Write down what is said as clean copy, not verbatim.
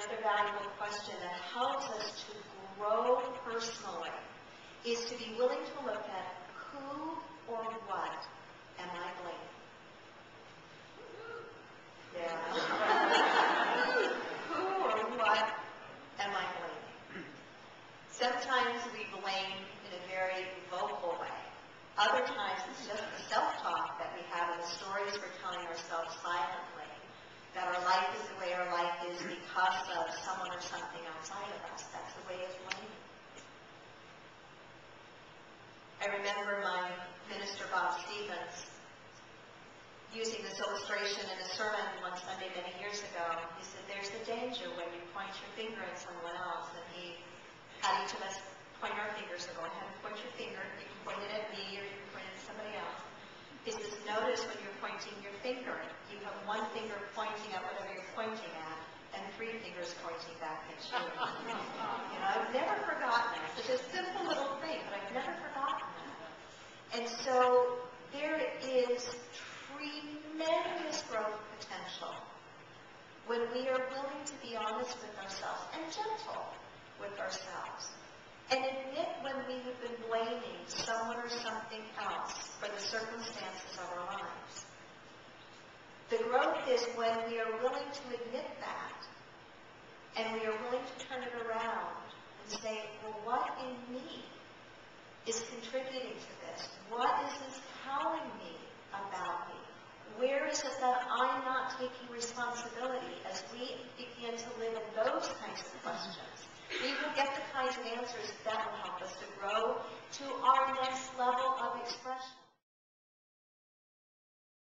another valuable question that helps us to grow personally is to be willing to look at who or what am I blaming? Yeah. Who or what am I blaming? Sometimes we blame in a very vocal way. Other times it's just the self-talk that we have and the stories we're telling ourselves silently, that our life is the way our life is because of someone or something outside of us. That's the way of blaming. I remember my minister, Bob Stevens, using this illustration in a sermon one Sunday many years ago. He said, there's a danger when you point your finger at someone else. And he had each of us point our fingers. So go ahead and point your finger. You can point it at me or you can point it at somebody else. He says, notice when you're pointing your finger, you have one finger pointing at whatever you're pointing at, and three fingers pointing back at you. You know, I've never forgotten that. It's a simple little thing, but I've never forgotten that. And so there is tremendous growth potential when we are willing to be honest with ourselves and gentle with ourselves. And admit when we have been blaming someone or something else for the circumstances of our lives. The growth is when we are willing to admit that, and we are willing to turn it around and say, well, what in me is contributing to this? What is this telling me about me? Where is it that I'm not taking responsibility? As we begin to live in those kinds of questions, we will get the kinds of answers that will help us to grow to our next level of expression.